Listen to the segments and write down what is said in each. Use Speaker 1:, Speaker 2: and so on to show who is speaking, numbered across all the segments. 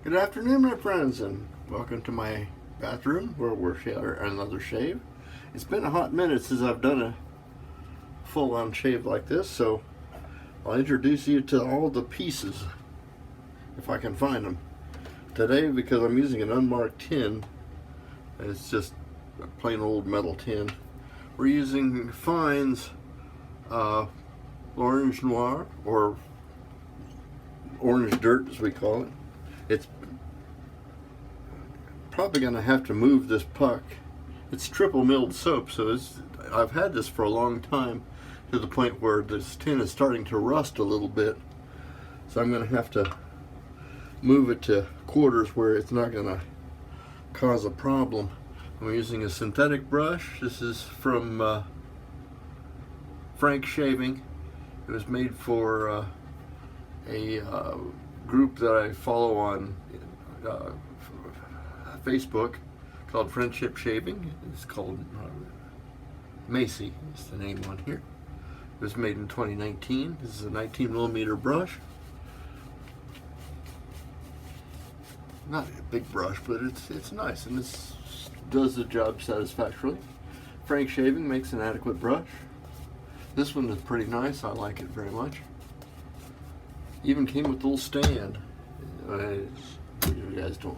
Speaker 1: Good afternoon, my friends, and welcome to my bathroom where we're sharing another shave. It's been a hot minute since I've done a full-on shave like this, so I'll introduce you to all the pieces if I can find them today, because I'm using an unmarked tin. It's just a plain old metal tin. We're using Fine's Orange Noir, or Orange Dirt as we call it. It's probably going to have to move this puck. It's triple milled soap, so I've had this for a long time, to the point where this tin is starting to rust a little bit. So I'm going to have to move it to quarters where it's not going to cause a problem. I'm using a synthetic brush. This is from Frank Shaving. It was made for a group that I follow on Facebook called Friendship Shaving. It's called Macy. It's the name on here. It was made in 2019. This is a 19mm brush. Not a big brush, but it's nice, and this does the job satisfactorily. Frank Shaving makes an adequate brush. This one is pretty nice. I like it very much. Even came with a little stand. You guys don't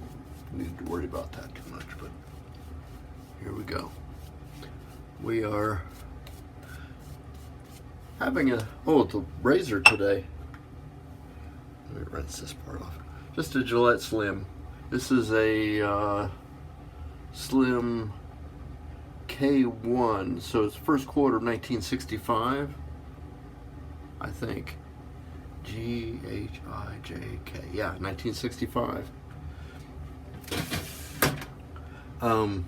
Speaker 1: need to worry about that too much, but here we go. We are having the razor today. Let me rinse this part off. Just a Gillette Slim. This is a Slim K1, so it's first quarter of 1965, I think. G-H-I-J-K, yeah, 1965. I've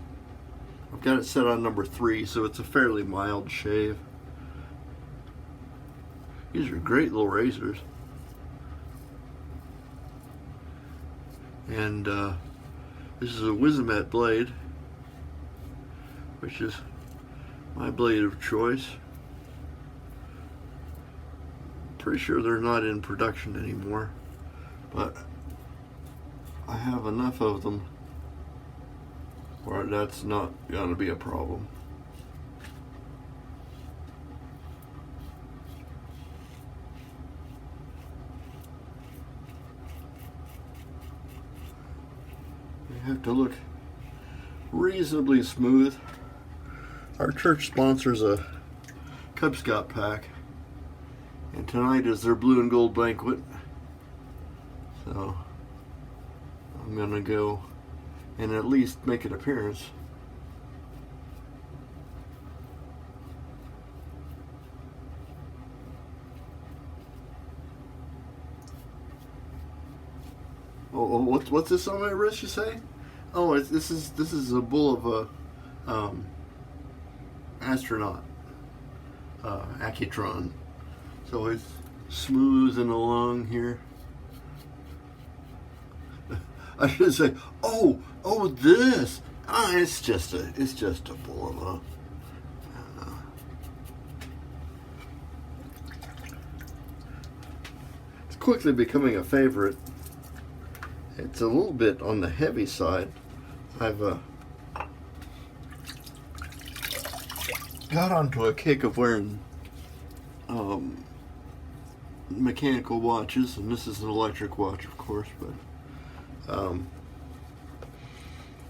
Speaker 1: got it set on number 3, so it's a fairly mild shave. These are great little razors. And this is a Wizamet blade, which is my blade of choice. Pretty sure they're not in production anymore, but I have enough of them where that's not going to be a problem. You have to look reasonably smooth. Our church sponsors a Cub Scout pack, and tonight is their blue and gold banquet. So I'm gonna go and at least make an appearance. Oh, what's this on my wrist, you say? Oh, this is a bull of a astronaut, Accutron. So it's smoothing along here. I should say, this. It's just a bull of a. It's quickly becoming a favorite. It's a little bit on the heavy side. I've got onto a kick of wearing mechanical watches, and this is an electric watch, of course, but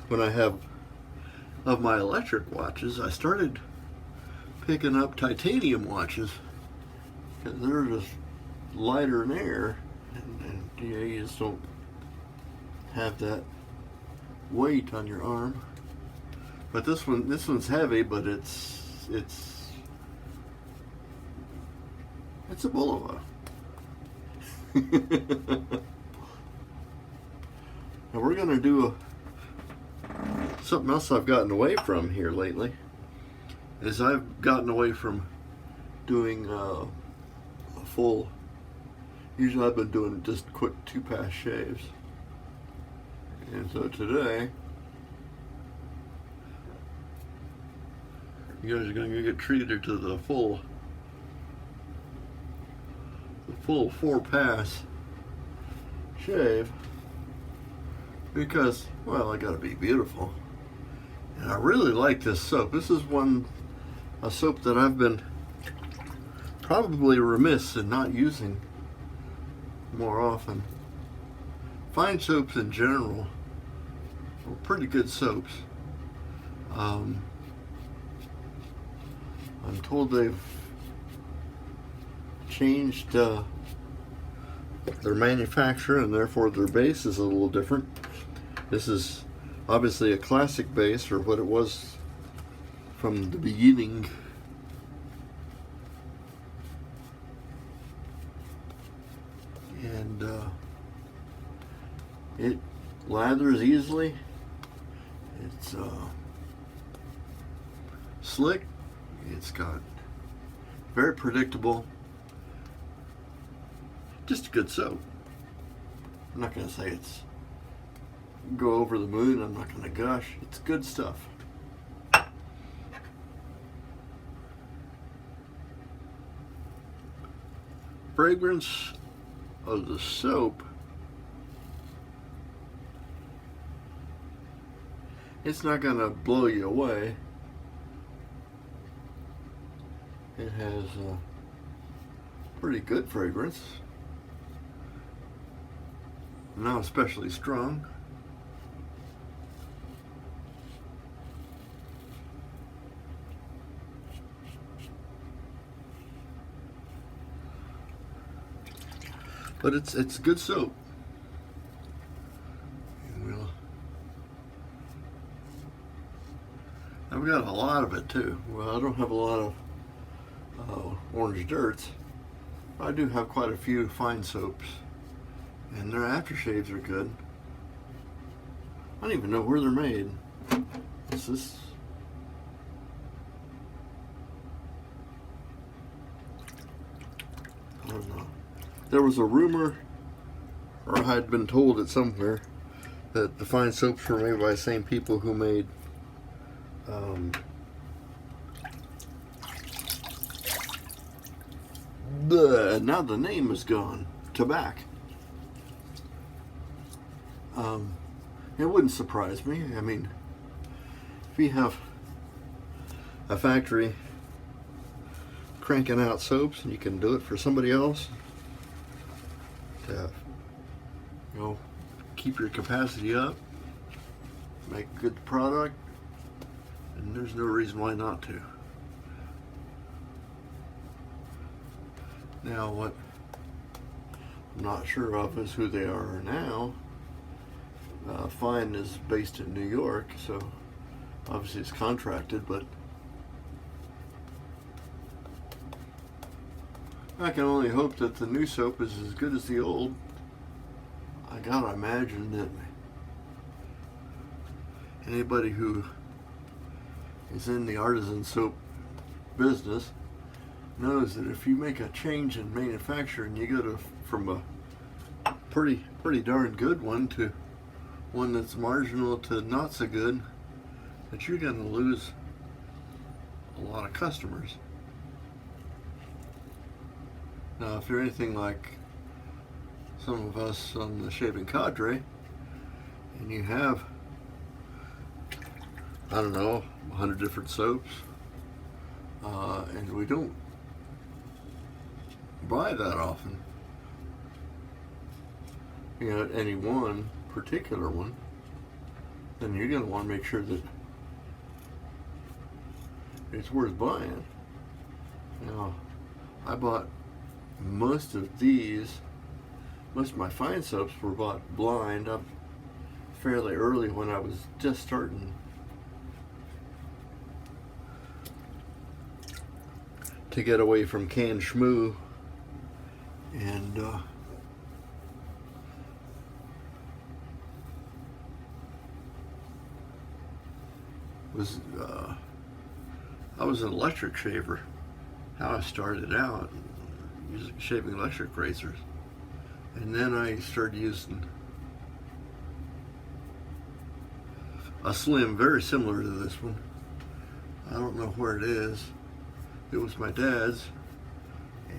Speaker 1: when I have of my electric watches, I started picking up titanium watches, because they're just lighter in air, and you just don't have that weight on your arm. But this one's heavy, but it's a Bulova. Now we're gonna do something else I've gotten away from here lately. Is I've gotten away from doing a full. Usually I've been doing just quick 2-pass shaves. And so today, you guys are going to get treated to the full 4-pass shave. because, well, I gotta be beautiful. And I really like this soap. This is a soap that I've been probably remiss in not using more often. Fine soaps in general are pretty good soaps. I'm told they've changed their manufacturer, and therefore their base is a little different. This is obviously a classic base, or what it was from the beginning. And it lathers easily. It's slick. It's got very predictable. Just a good soap. I'm not going to say it's go over the moon. I'm not going to gush. It's good stuff. Fragrance of the soap. It's not going to blow you away. It has a pretty good fragrance. Not especially strong. But it's good soap. I've got a lot of it too. Well, I don't have a lot of orange dirts. I do have quite a few fine soaps, and their aftershaves are good. I don't even know where they're made. Is this? I don't know. There was a rumor, or I had been told it somewhere, that the fine soaps were made by the same people who made now the name is gone. Tabac. It wouldn't surprise me. I mean, if you have a factory cranking out soaps and you can do it for somebody else to, keep your capacity up, make a good product, and there's no reason why not to. Now, what I'm not sure of is who they are now. Fine is based in New York, so obviously it's contracted, but I can only hope that the new soap is as good as the old. I gotta imagine that anybody who is in the artisan soap business knows that if you make a change in manufacturing, you go from a pretty darn good one to one that's marginal to not so good, that you're going to lose a lot of customers. Now, if you're anything like some of us on the shaving cadre, and you have, I don't know, 100 different soaps, and we don't buy that often, any one particular one, then you're going to want to make sure that it's worth buying. Now, I bought most of my fine soaps were bought blind up fairly early when I was just starting to get away from canned schmoo, and I was an electric shaver. How I started out shaving electric razors, and then I started using a Slim very similar to this one. I don't know where it is. It was my dad's,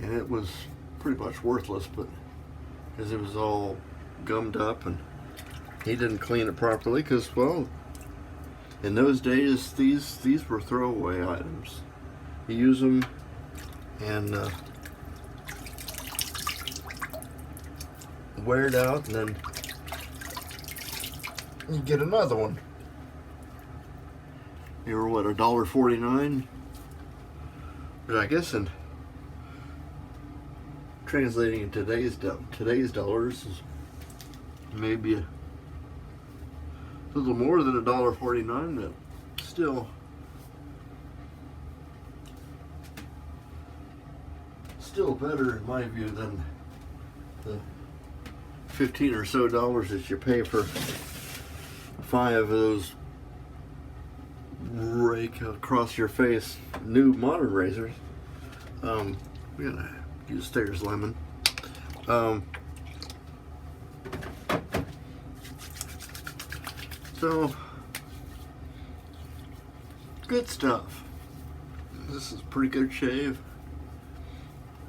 Speaker 1: and it was pretty much worthless, but because it was all gummed up and he didn't clean it properly because, well, in those days these were throwaway items. You use them and wear it out, and then you get another one. They were what, $1.49? But I guess in translating in today's dollars is maybe a little more than $1.49, but still better in my view than the $15 or so that you pay for 5 of those rake across your face new modern razors. We're gonna use Thayer's Lemon. So good stuff. This is pretty good shave.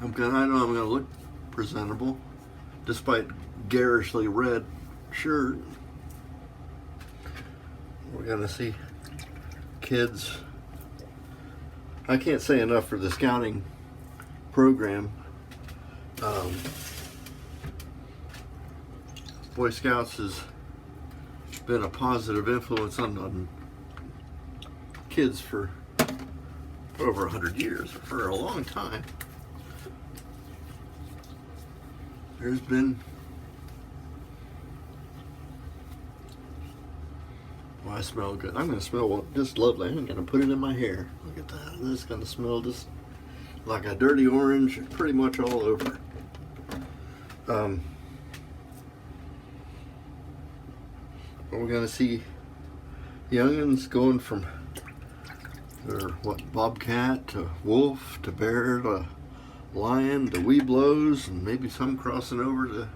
Speaker 1: I know I'm gonna look presentable despite garishly red shirt. We're gonna see kids. I can't say enough for the scouting program. Boy Scouts has been a positive influence on kids for over 100 years, for a long time. There's been, well, I smell good. I'm going to smell just lovely. I'm going to put it in my hair. Look at that. This is going to smell just like a dirty orange, pretty much all over. We're going to see youngins going from bobcat to wolf to bear to lion to Webelos, and maybe some crossing over to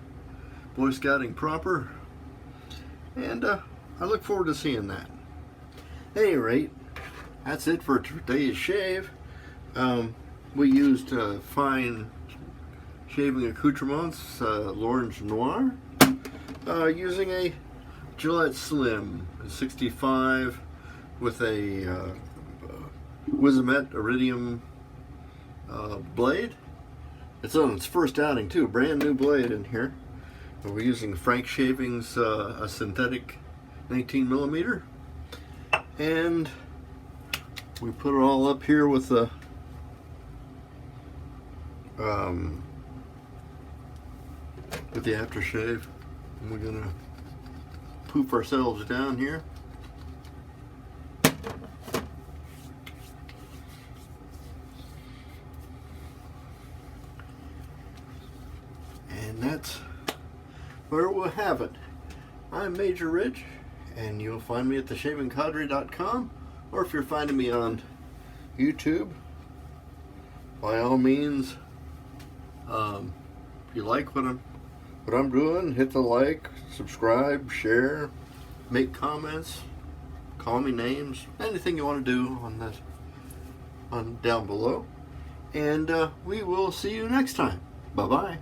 Speaker 1: Boy Scouting proper. And I look forward to seeing that. At any rate, that's it for today's shave. We used fine shaving accoutrements, L'Orange Noir, using a Gillette Slim 65 with a Wizamet Iridium blade. It's on its first outing too, brand new blade in here. And we're using Frank Shavings, a synthetic 19mm, and we put it all up here with the aftershave, and we're gonna poof ourselves down here. And that's where we'll have it. I'm Major Rich, and you'll find me at theshavingcadre.com, or if you're finding me on YouTube, by all means, if you like what I'm doing, hit the like, subscribe, share, make comments, call me names, anything you want to do on down below. And we will see you next time. Bye-bye.